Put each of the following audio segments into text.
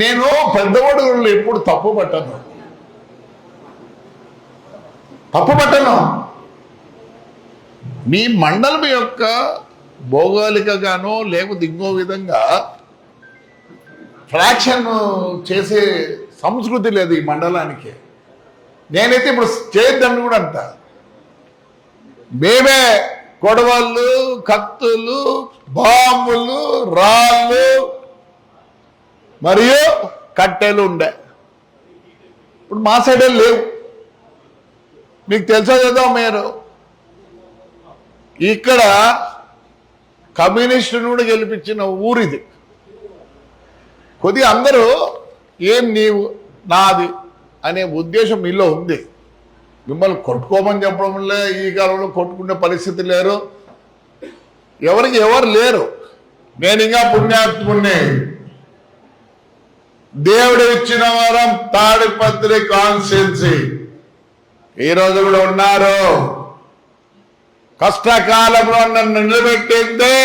నేను పెద్దవాడుగుళ్ళు ఎప్పుడు తప్పు పట్టను. మీ మండలం యొక్క భౌగోళికగానో లేకపోతే ఇంకో విధంగా ఫ్రాక్షన్ చేసే సంస్కృతి లేదు ఈ మండలానికి. నేనైతే ఇప్పుడు చేయొద్దని కూడా అంట. మేమే గొడవలు, కత్తులు, బాంబులు, రాళ్ళు మరియు కట్టెలు ఉండే. ఇప్పుడు మా సైడే లేవు. మీకు తెలుసా కదా, మీరు ఇక్కడ కమ్యూనిస్టును కూడా గెలిపించిన ఊరిది. కొద్దిగా అందరూ ఏం నీవు నాది అనే ఉద్దేశం మీలో ఉంది. మిమ్మల్ని కొట్టుకోమని చెప్పడంలో ఈ కాలంలో కొట్టుకునే పరిస్థితి లేరు, ఎవరికి ఎవరు లేరు. నేను ఇంకా పుణ్యాత్ముడిని. దేవుడు ఇచ్చిన వరం తాడిపత్రి కాన్స్టిట్యున్సీ ఈరోజు కూడా ఉన్నారు. కష్టకాలంలో నన్ను నిలబెట్టింది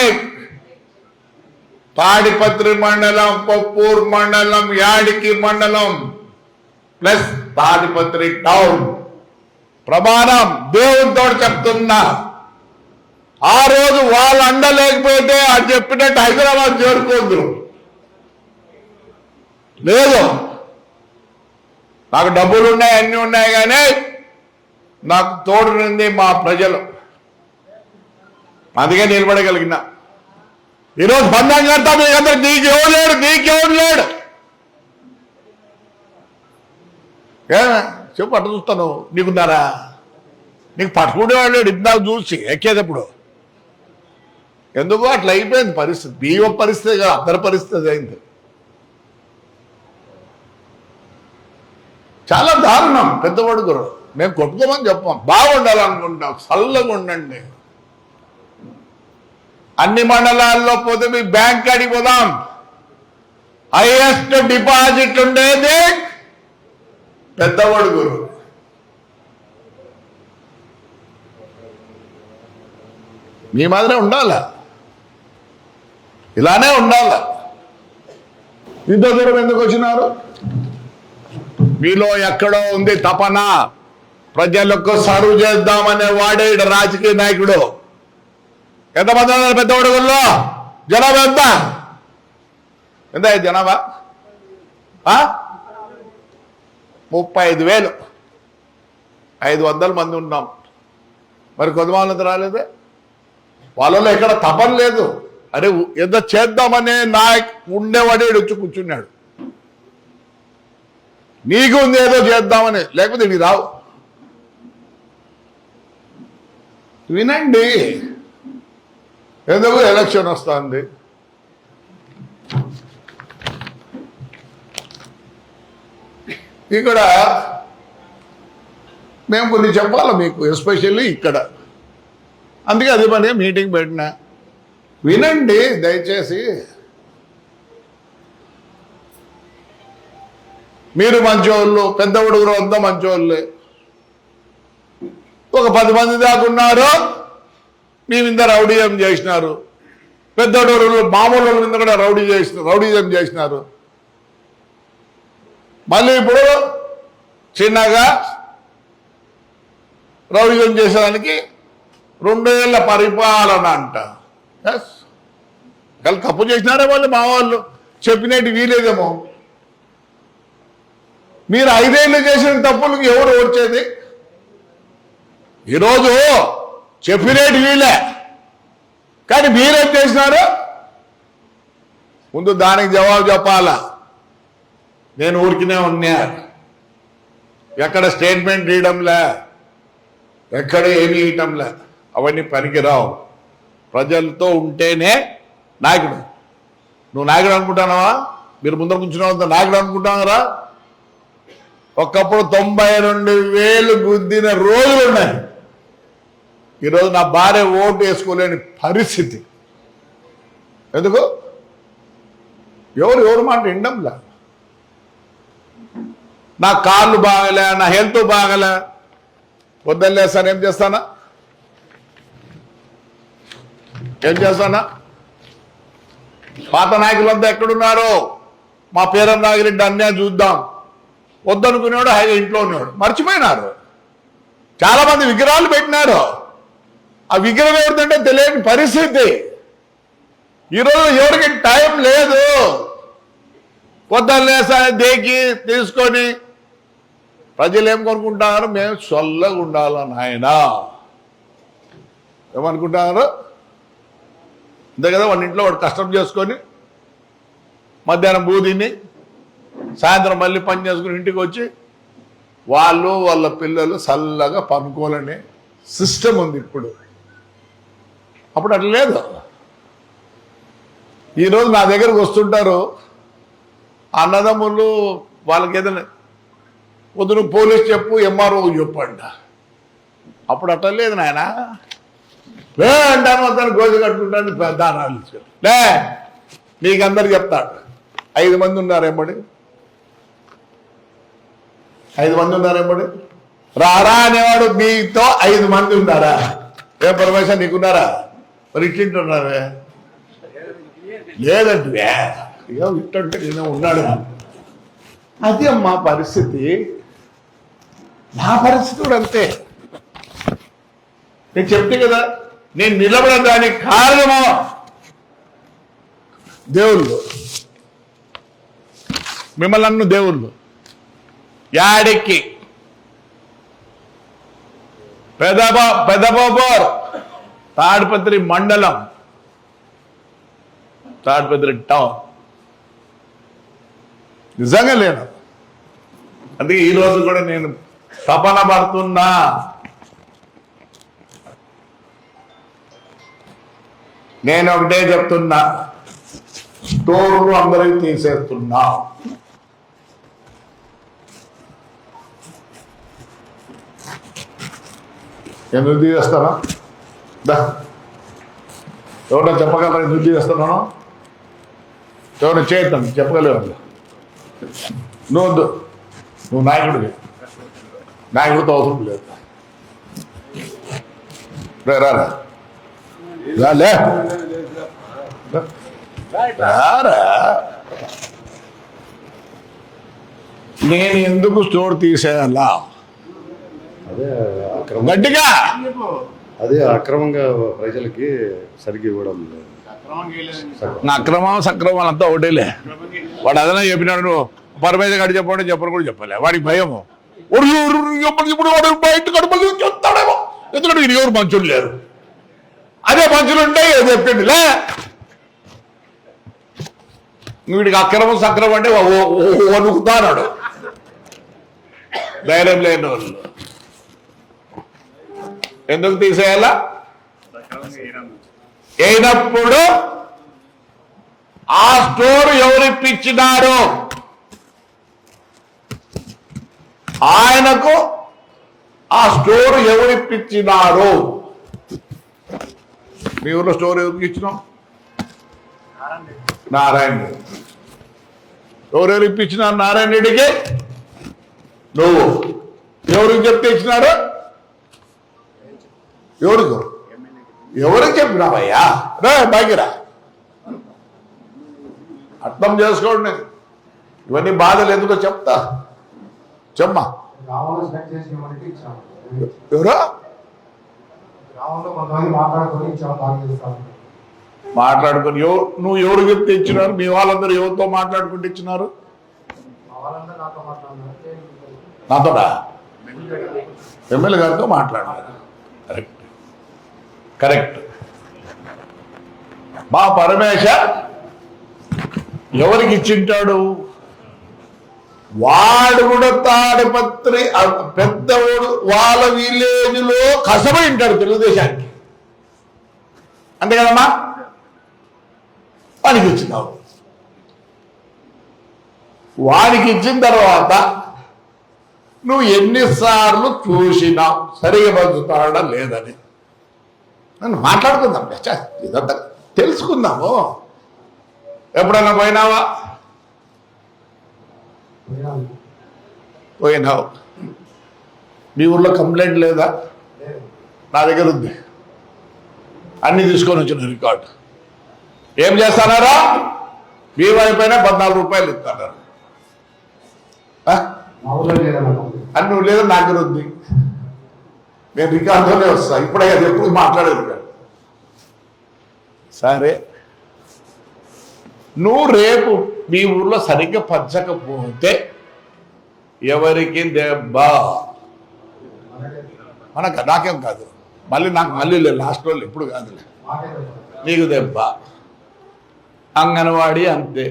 తాడిపత్రి మండలం, పప్పూర్ మండలం, యాడికి మండలం ప్లస్ తాడిపత్రి టౌన్. ప్రమాణం దేవునితో చెప్తున్నా. ఆ రోజు వాళ్ళు అండలేకపోతే అది చెప్పినట్టు హైదరాబాద్ చేరుకోద్దు. లేదు, నాకు డబ్బులు ఉన్నాయి, అన్నీ ఉన్నాయి, కానీ నాకు తోడునింది మా ప్రజలు. అందుకే నిలబడగలిగిన. ఈరోజు బంధం కడతా మీకందరూ. నీకెవరు లేడు. చెప్పు, అట్ట చూస్తాను. నీకున్నారా? నీకు పట్టుకునేవాడు లేడు. ఇందాక చూసి ఎక్కేటప్పుడు ఎందుకు అట్లా అయిపోయింది పరిస్థితి. బియ్యం పరిస్థితి కాదు, అందరి పరిస్థితి అయింది. చాలా దారుణం. పెద్దవాడు గురు మేము కొట్టుకోమని చెప్పాం. బాగుండాలనుకుంటాం, చల్లగా ఉండండి. అన్ని మండలాల్లో పోతే మీ బ్యాంక్ కాడికి పోదాం. హైయెస్ట్ డిపాజిట్ ఉండేది పెద్దవాడు గురు. మీ మాదిరే ఉండాల, ఇలానే ఉండాల. ఇంత దూరం ఎందుకు వచ్చినారు? మీలో ఎక్కడో ఉంది తపన. ప్రజలకు సర్వ్ చేద్దామనే వాడే రాజకీయ నాయకుడు. ఎంతమంది ఉన్నారు పెద్దవాడుగుల్లో? జనాభా ఎంత జనాభా? 35,000. 500 మంది ఉన్నాం. మరి కొంతమంది రాలేదే. వాళ్ళలో ఎక్కడ తపన లేదు. అరే ఎంత చేద్దామనే ఉండేవాడే వచ్చి కూర్చున్నాడు. నీకు ఉంది ఏదో చేద్దామని, లేకపోతే ఇవి రావు. వినండి. ఎందుకు ఎలక్షన్ వస్తుంది? ఇక్కడ మేము కొన్ని చెప్పాలి మీకు, ఎస్పెషల్లీ ఇక్కడ. అందుకే అదే పని మీటింగ్ పెట్టినా. వినండి దయచేసి. మీరు మంచోళ్ళు, పెద్ద ఉడుగురు అంతా మంచోళ్ళే. ఒక 10 మంది దాకా ఉన్నారు. మీ మీద రౌడీజం చేసినారు. పెద్ద ఉడుగురు మామూలు మీద కూడా రౌడీజం చేసినారు. మళ్ళీ ఇప్పుడు చిన్నగా రౌడీజం చేసేదానికి 2 ఏళ్ల పరిపాలన అంట. వాళ్ళు తప్పు చేసినారే వాళ్ళు, మా వాళ్ళు చెప్పినట్టు వీలేదేమో. మీరు 5 ఏళ్ళు చేసిన తప్పులకు ఎవరు ఓడ్చేది? ఈరోజు చెప్పినట్టు వీలే, కానీ మీరేం చేసినారు? ముందు దానికి జవాబు చెప్పాలా. నేను ఊరికినే ఉన్నా, ఎక్కడ స్టేట్మెంట్ ఇవ్వడంలే, ఎక్కడ ఏమీ ఇవ్వటంలే. అవన్నీ పనికిరావు. ప్రజలతో ఉంటేనే నాయకుడు. నువ్వు నాయకుడు అనుకుంటున్నావా? మీరు ముందర కూర్చున్న నాయకుడు అనుకుంటున్నారా? ఒకప్పుడు 92,000 గుద్దిన రోజులు ఉన్నాయి. ఈరోజు నా భార్య ఓటు వేసుకోలేని పరిస్థితి. ఎందుకు? ఎవరు మాట వినడంలా. నా కాళ్ళు బాగలే, నా హెల్త్ బాగలే, పొద్దున్నేస్తాను. ఏం చేస్తానా? పాత నాయకులంతా ఎక్కడున్నారు? మా పేరం నాగిరెడ్డి అన్యాయం చూద్దాం వద్దనుకునేవాడు హాయిగా ఇంట్లో ఉన్నాడు. మర్చిపోయినారు. చాలామంది విగ్రహాలు పెట్టినారు. ఆ విగ్రహం ఎవరిదంటే తెలియని పరిస్థితి. ఈరోజు ఎవరికి టైం లేదు. పొద్దున్న లేసాని దేకి తీసుకొని ప్రజలు ఏం కొనుక్కుంటున్నారు? మేము చల్లగా ఉండాలని ఆయన ఏమనుకుంటున్నారు? అంతే కదా, వాళ్ళ ఇంట్లో వాడు కష్టం చేసుకొని మధ్యాహ్నం బూదిని సాయంత్రం మళ్ళీ పని చేసుకుని ఇంటికి వచ్చి వాళ్ళు వాళ్ళ పిల్లలు చల్లగా పనుకోవాలనే సిస్టమ్ ఉంది ఇప్పుడు. అప్పుడు అట్లా లేదు. ఈరోజు నా దగ్గరకు వస్తుంటారు అన్నదమ్ములు, వాళ్ళకి ఏదైనా పొద్దున పోలీస్ చెప్పు, ఎంఆర్ఓ చెప్పండి. అప్పుడు అట్లా లేదు నాయన. అంటాను అతను గోజు కట్టుకుంటాను దానాలు లే నీకందరు చెప్తాడు. 5 మంది ఉన్నారు ఎంబడి, 5 మంది ఉన్నారు ఎంబడి. రారా అనేవాడు మీతో 5 మంది ఉన్నారా? ఏ పరమేశ్వర నీకున్నారా? మరి ఇట్లుంటున్నారే లేదంటే ఇట్టంటే నేను ఉన్నాడు. అది అమ్మా పరిస్థితి. నా పరిస్థితి కూడా అంతే. నేను చెప్తే కదా, నేను నిలబడడానికి కారణమో దేవుళ్ళు, మిమ్మల్ని అన్ను దేవుళ్ళు. యాడికి పెదబాబోర్ తాడిపత్రి మండలం, తాడిపత్రి టౌన్. నిజంగా లేను. అందుకే ఈరోజు కూడా నేను తపన పడుతున్నా. నేను ఒకటే చెప్తున్నా, స్టోర్లు అందరికి తీసేస్తున్నా. ఎందుకు తీసేస్తానా? ఎవరో చెప్పగలరా ఎందుకు తీసేస్తున్నాను? ఎవరు చేద్దాం చెప్పగలేవు. నువ్వు నాయకుడివి, నాయకుడితో అవసరం లేదు. రారా నేను ఎందుకు స్టోర్ తీసేయాలా? గట్టిగా అదే అక్రమంగా ప్రజలకి సరిగ్గా ఇవ్వడం లేదు. అక్రమం సక్రమం అంతా ఒకటేలే. వాడు అదనా చెప్పినాడు, పరమేశ్వర గారు చెప్పండి చెప్పని కూడా చెప్పలే. వాడికి భయము. ఇప్పుడు వాడు బయట కడుపులు చెప్తాడేమో, ఎందుకంటే వీడు ఎవరు మంచులు లేరు. అదే మంచులు ఉంటాయి చెప్పండి లే. వీడికి అక్రమం సక్రమం అంటే వణుకుతాడు. ధైర్యం లేని వాళ్ళు ఎందుకు తీసేయాలా? అయినప్పుడు ఆ స్టోర్ ఎవరిప్పించినారు? ఆయనకు ఆ స్టోర్ ఎవరిప్పించినారు? మీ ఊర్లో స్టోర్ ఎవరికి ఇచ్చినాం? నారాయణ రెడ్డి. ఎవరెవరు ఇప్పించినారు నారాయణ రెడ్డికి? నువ్వు. ఎవరికి చెప్తే ఇచ్చినారు? ఎవరికి చెప్పినావయ్యా? రా బాగిరా, అర్థం చేసుకోండి. ఇవన్నీ బాధలు ఎందుకో చెప్తా. చెమ్మా. ఎవరు మాట్లాడుకుని నువ్వు ఎవరు చెప్తే ఇచ్చినారు? మీ వాళ్ళందరూ ఎవరితో మాట్లాడుకుంటూ ఇచ్చినారు? నాతోడా? ఎమ్మెల్యే గారితో మాట్లాడారు. Correct correct. మా పరమేశ ఎవరికి ఇచ్చింటాడు? వాడు కూడా తాడిపత్రి పెద్దవాడు వాళ్ళ విలేజ్ లో కసబడి ఉంటాడు తెలుగుదేశానికి. అంతే కదమ్మా? వానికి ఇచ్చినావు. వానికి ఇచ్చిన తర్వాత నువ్వు ఎన్నిసార్లు చూసినావు సరిగా పంచుతాడా లేదని? నన్ను మాట్లాడుకుందాం, ఇదంతా తెలుసుకుందాము. ఎప్పుడన్నా పోయినావా? పోయినావు. మీ ఊర్లో కంప్లైంట్ లేదా? నా దగ్గర ఉంది, అన్ని తీసుకొని వచ్చిన రికార్డు. ఏం చేస్తానారా? మీ వైపైనా 14 రూపాయలు ఇస్తాడు అని నువ్వు లేదు నాకు ఉంది. నేను రికార్డుతోనే వస్తా, ఇప్పుడే అది ఎప్పుడు మాట్లాడేది కాదు. సరే, నువ్వు రేపు మీ ఊర్లో సరిగ్గా పంచకపోతే ఎవరికి దెబ్బ? మనకు నాకేం కాదు, నాకు మళ్ళీ లేదు, లాస్ట్ రోజు ఎప్పుడు కాదులే, నీకు దెబ్బ. అంగన్వాడీ అంతే,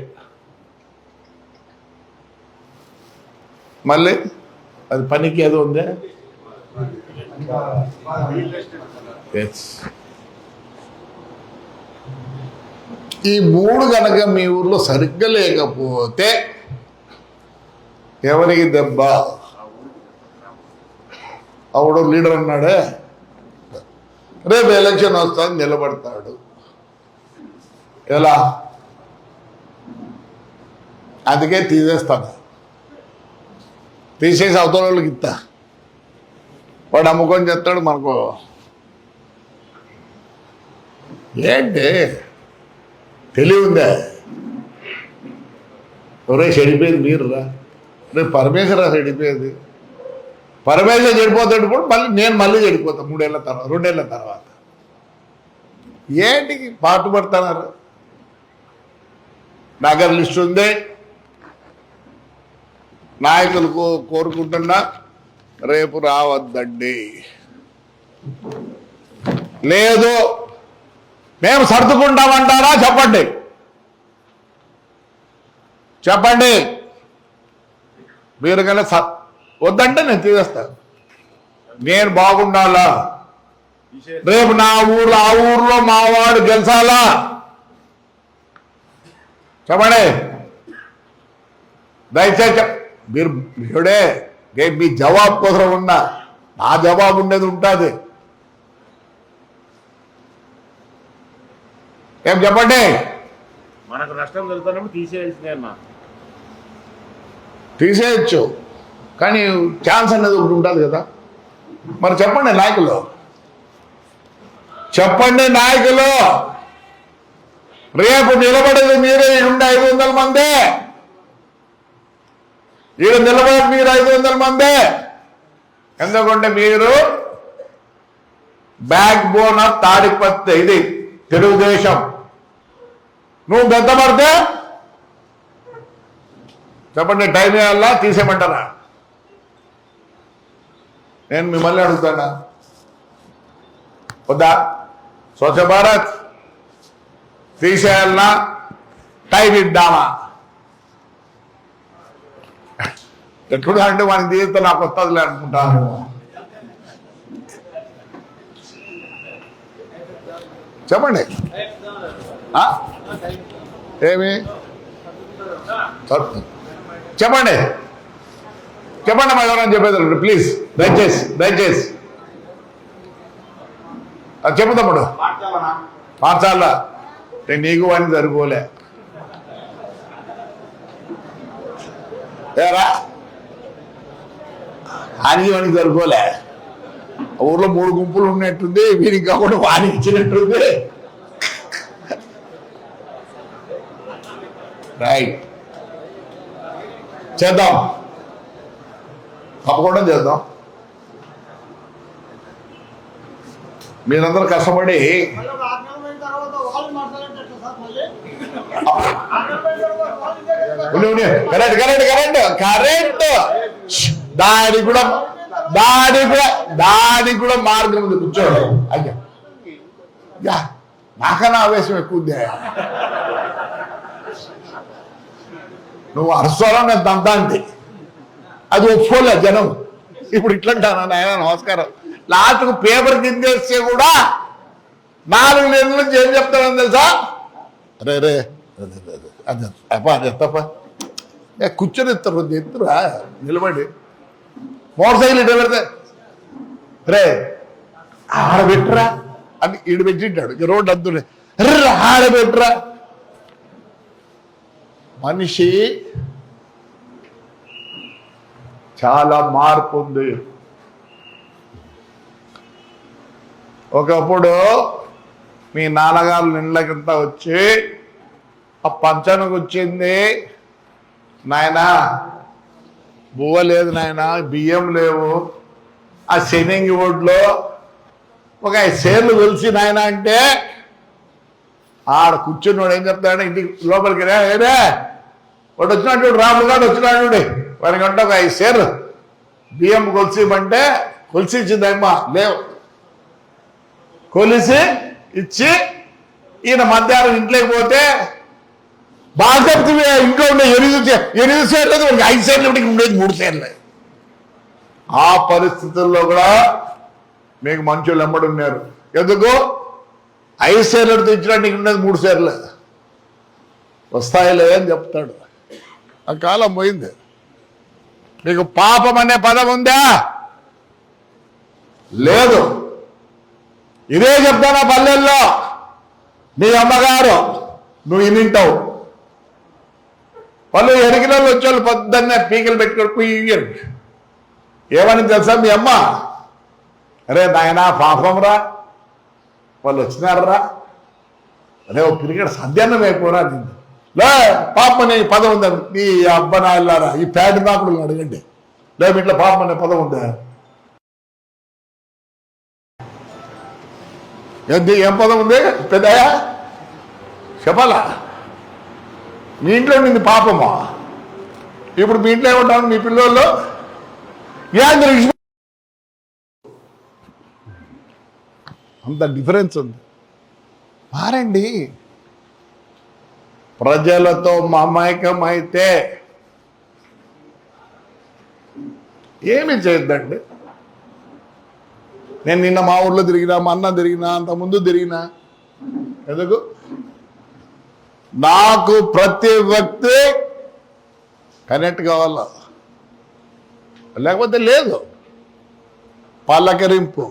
మళ్ళీ అది పనికి ఏదో ఉందే. ఈ 3 గనక మీ ఊర్లో సరిగ్గా లేకపోతే ఎవరికి దెబ్బ? ఆవిడ లీడర్ అన్నాడే, రేపు ఎలక్షన్ వస్తాను నిలబడతాడు. ఎలా? అందుకే తీసేస్తాను, తీసేసి అవతల వాళ్ళకి ఇస్తా, వాడు అమ్ముకొని చెప్తాడు. మనకు ఏంటి తెలివి ఉందా? ఒరే చెడిపోయేది మీరు రా, రేపు పరమేశ్వర చెడిపోయేది. పరమేశ్వర చెడిపోతాడు కూడా నేను చెడిపోతాను 3 ఏళ్ళ తర్వాత 2 ఏళ్ళ తర్వాత. ఏంటికి పాటుపడుతున్నారు? నగర లిస్ట్ ఉంది, నాయకులు కోరుకుంటున్నా రేపు రావద్దండి, లేదు మేము సర్దుకుంటామంటారా? చెప్పండి చెప్పండి. మీరు కన్నా వద్దంటే నేను తీసేస్తాను. నేను బాగుండాలా, రేపు నా ఊర్లో ఆ ఊర్లో మా వాడు గెలిచాలా? చెప్పండి దయచేసి. మీరు ఇప్పుడే మీ జవాబు కోసం ఉన్నా, నా జవాబు ఉండేది ఉంటుంది. ఏం చెప్పండి? మనకు నష్టం జరుగుతున్నప్పుడు తీసేయాల్సిందే. తీసేయచ్చు, కానీ ఛాన్స్ అనేది ఒకటి ఉంటుంది కదా. మరి చెప్పండి నాయకులు, చెప్పండి నాయకులు, రేపు నిలబడేది మీరే. ఈడుండే 500 మందే, ఈడ నిలబడేది మీరు 500 మందే. ఎందుకంటే మీరు బ్యాక్ బోన్ ఆఫ్ తాడిపత్రి, ఇది తెలుగుదేశం. నువ్వు బెత్తపడితే చెప్పండి, టైం వేయాలా తీసేయమంటారా? నేను మిమ్మల్ని అడుగుతానా వద్దా? స్వచ్ఛ భారత్ తీసేయాలన్నా టైం ఇద్దామా? ఎట్లుగా అంటే మనకి తీస్తే నాకు వస్తుందిలే అనుకుంటాను. చెప్పండి ఏమి చెప్పండి చెప్పండి మా ఎవరైనా చెప్పేది ప్లీజ్, దయచేసి దయచేసి చెప్పు తమ్ముడు. మార్చాలా? నీకు వాడిని సరిపోలే ఏరా, ఆయనకి వానికి సరిపోలే. ఊర్లో 3 గుంపులు ఉన్నట్టుంది, వీరికి కాకుండా వానికి ఇచ్చినట్టుంది. రైట్, చేద్దాం, తప్పకుండా చేద్దాం. మీరందరూ కష్టపడి కరెక్ట్ కరెక్ట్ కరెక్ట్ కరెక్ట్ దానికి కూడా మార్గం ఉంది. కూర్చోడు అయ్యా, నాకన్నా ఆవేశం ఎక్కువ ఉంది. నువ్వు అరసోలా నేను దంతాంతి, అది ఒప్పుకోలే జనం. ఇప్పుడు ఇట్లంటాను నాయన నమస్కారం. లాస్ట్కు పేపర్ కిందేస్తే కూడా 4 నెలల నుంచి ఏం చెప్తానని తెలుసా? రే రే అది అప్ప అది ఎత్తప్ప కూర్చొని ఎత్తారు, ఎత్తురా నిలబడి మోటార్ సైకిల్ ఇటు పెడితే రే ఆడబెట్టరా అని ఈడు పెట్టింటాడు. రోడ్డు అంతుండే ఆడబెట్టరా. మనిషి చాలా మార్పు ఉంది. ఒకప్పుడు మీ నాన్నగారు నిండ్లకంతా వచ్చి ఆ పంచానికి వచ్చింది నాయనా, బువ్వ లేదు నాయన, బియ్యం లేవు, ఆ శనింగి ఒడ్లో ఒక 5 షేర్లు కలిసి నాయన అంటే ఆడ కూర్చున్నాడు ఏం చెప్తాడు, ఇంటికి లోపలికి ఏదే వాడు వచ్చినట్టు రాముడు గారు వచ్చినాడు, వాడి గంట ఒక 5 షేర్లు బియ్యం కొలిసిమంటే కొలిసి ఇచ్చిందమ్మా, లేవు కొలిసి ఇచ్చి ఈయన మధ్యాహ్నం ఇంట్లోకి పోతే బాగా ఇంట్లో ఉండే 8 షేర్లు 5 షేర్లు ఉండేది 3 షేర్లే. ఆ పరిస్థితుల్లో కూడా మీకు మంచోళ్ళు ఎమ్మడి ఉన్నారు. ఎందుకు 5 షేర్లు తెచ్చినట్టు ఉండేది 3 షేర్లే వస్తాయిలే అని చెప్తాడు. ఆ కాలం పోయింది. మీకు పాపం అనే పదం ఉందా? లేదు. ఇదే చెప్తానా పల్లెల్లో, నీ అమ్మగారు నువ్వు ఇనింటావు, వాళ్ళు ఎరిగిన వాళ్ళు వచ్చేవాళ్ళు పొద్దున్నే పీకలు పెట్టుకొని కుయ్యరు. ఏమని తెలుసా మీ అమ్మ, అరే నాయనా పాపం రా, వాళ్ళు వచ్చినారా, అరే ఓ పిరిగడ సద్యాన్నం అయిపోరా, నిన్ను లే పాపం అనే పదం ఉందా? నీ అబ్బ నాయలారా, ఈ ప్యాడ్ నాకుడు అడగండి, లేదు ఇట్లా పాపం అనే పదం ఉందా? ఏం పదం ఉంది పెద్దయా చెప్పాలా? మీ ఇంట్లో నింది పాపమా? ఇప్పుడు మీ ఇంట్లో ఏమంటాను, మీ పిల్లల్లో అంత డిఫరెన్స్ ఉంది. మారండి. ప్రజలతో మమైకం అయితే ఏమి చేయొద్దండి. నేను నిన్న మా ఊర్లో తిరిగినా, మా అన్న తిరిగినా, అంత ముందు తిరిగినా. ఎందుకు? నాకు ప్రతి వ్యక్తి కనెక్ట్ కావాల, లేకపోతే లేదు. పల్లకరింపు,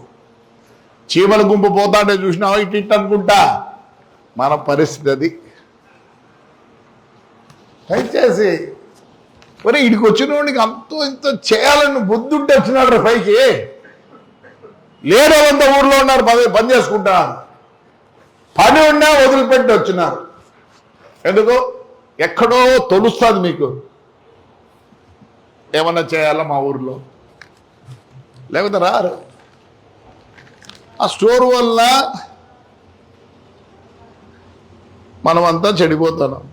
చీమల గుంపు పోతాంటే చూసినావా ఇటు అనుకుంటా, మన పరిస్థితి అది. దయచేసి మరి ఇడికి వచ్చిన వాడికి అంతో ఇంత చేయాలని బుద్ధి ఉంటే వచ్చినాడు పైకి. లేదంతా ఊర్లో ఉన్నారు, పని చేసుకుంటున్నారు, పని ఉన్నా వదిలిపెట్టి వచ్చినారు. ఎందుకు? ఎక్కడో తొలుస్తుంది మీకు ఏమన్నా చేయాలా మా ఊర్లో, లేకపోతే రారు. ఆ స్టోర్ వల్ల మనమంతా చెడిపోతున్నాం.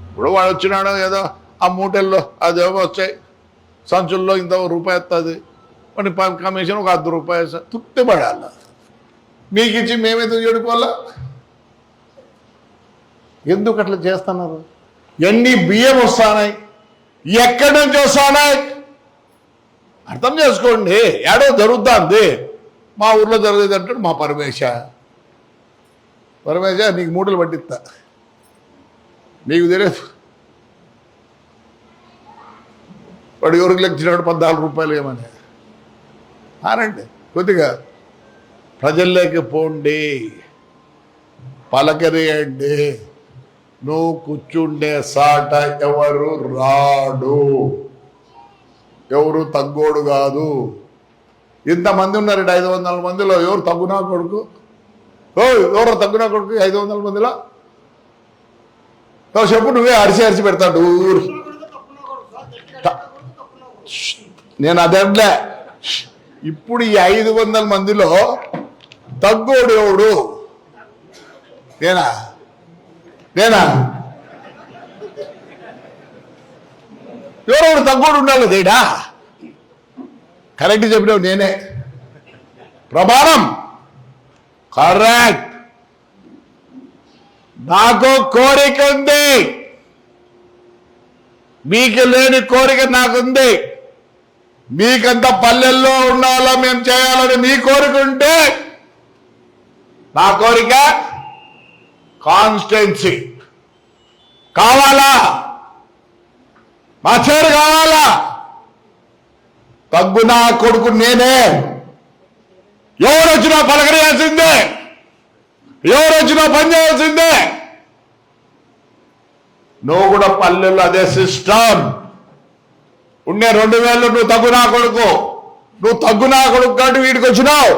ఇప్పుడు వాడు వచ్చినాడు ఏదో ఆ మూటల్లో అదేమో వచ్చాయి, సంచుల్లో ఇంత రూపాయి వస్తుంది, వాడి కమిషన్ ఒక 10 రూపాయలు తృప్తి పడాల. మీకు ఇచ్చి మేమేందుకు చెడిపోవాలా? ఎందుకు అట్లా చేస్తున్నారు? ఎన్ని బియ్యం వస్తున్నాయి, ఎక్కడి నుంచి వస్తున్నాయి అర్థం చేసుకోండి. ఏడో జరుగుతుంది, మా ఊర్లో జరుగుతుంది అంటాడు మా పరమేశ నీకు మూటలు పట్టిస్తా, నీకు తెలియదు. వాడు ఎవరికి లెక్కించినాడు 14 రూపాయలు ఏమని. ఆరండి, కొద్దిగా ప్రజల్లోకి పోండి, పలకరియండి. నువ్వు కూర్చుండే సాట ఎవరు రాడు, ఎవరు తగ్గోడు కాదు. ఇంతమంది ఉన్నారు 500 మందిలో, ఎవరు తగ్గునా కొడుకు? ఎవరు తగ్గునా కొడుకు 500 మందిలో? చెప్పు, నువ్వే అరిచి పెడతాడు. నేను అదంటే ఇప్పుడు ఈ 500 మందిలో తగ్గోడు ఎవడు? నేనా ఎవరెవడు తగ్గోడు ఉండాలి దేడా? కరెక్ట్ చెప్పినావు, నేనే ప్రమాణం కరెక్ట్. నాకు కోరిక ఉంది, మీకు లేని కోరిక నాకుంది. మీకంత పల్లెల్లో ఉండాలా, మేము చేయాలని మీ కోరిక ఉంటే, నా కోరిక కాన్స్టిట్యున్సీ కావాలా, మా చేరు కావాలా. తగ్గునా కొడుకు నేనే. ఎవరు వచ్చినా పలకరియాల్సిందే, ఎవరు వచ్చినా పని చేయాల్సిందే. నువ్వు కూడా పల్లెల్లో అదే సిస్టమ్ ఉండే. 2000 నువ్వు తగ్గునా కొడుకు, నువ్వు తగ్గునా కొడుకు కాబట్టి వీడికి వచ్చినావు.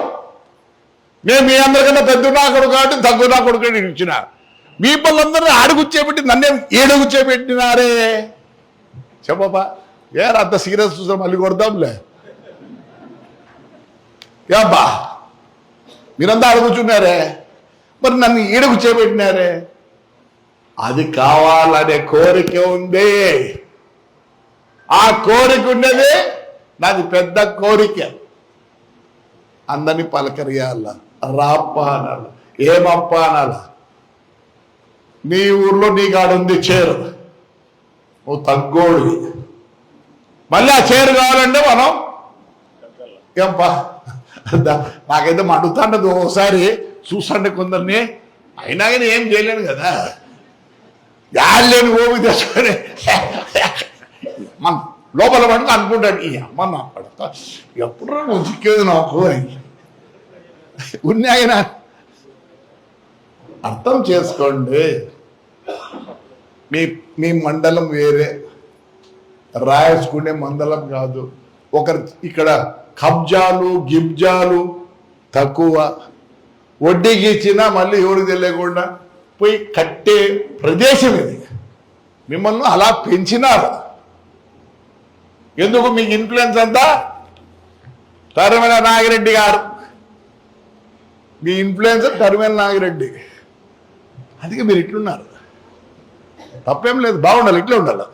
నేను మీ అందరికన్నా పెద్ద నా కొడుకు కాబట్టి తగ్గునా కొడుకు ఇచ్చిన. మీపల్లందరూ ఆడగుచ్చేపెట్టి నన్నేం ఏడగుచ్చేపెట్టినారే చెప్పపా ఏరా అంత సీరియస్ చూసా మళ్ళీ కొడదాంలే ఏబ్బా మీరంతా ఆడగుచ్చున్నారే మరి నన్ను ఈడగుచ్చేపెట్టినారే అది కావాలనే కోరిక ఉంది ఆ కోరిక ఉన్నది నాది పెద్ద కోరిక అందరినీ పలకరియాల రాప్ప అనాల ఏమప్ప అనాల నీ ఊర్లో నీ కాడుంది చేరు నువ్వు తగ్గోడివి మళ్ళీ ఆ చేరు కావాలంటే మనం ఏంపా నాకైతే మండుతాండదు ఒకసారి చూసండి కొందరిని అయినా కానీ ఏం చేయలేను కదా యాళ్ళేని ఓపి తెచ్చుకొని మన లోపల పడితే అనుకుంటాడు ఈ అమ్మ నా పడతా ఎప్పుడు నువ్వు చిక్కేది నాకు ఉన్నాయన అర్థం చేసుకోండి మీ మీ మండలం వేరే రాయసుకునే మండలం కాదు ఒకరు ఇక్కడ కబ్జాలు గిబ్జాలు తక్కువ వడ్డీకి ఇచ్చినా మళ్ళీ ఎవరికి తెలియకుండా పోయి కట్టే ప్రదేశం ఇది మిమ్మల్ని అలా పెంచినారు ఎందుకు మీకు ఇన్ఫ్లుయెన్స్ అంతా తరిమల నాగిరెడ్డి గారు మీ ఇన్ఫ్లుయెన్సర్ తరిమల నాగిరెడ్డి అందుకే మీరు ఇట్లున్నారు తప్పేం లేదు బాగుండాలి ఇట్లా ఉండాలి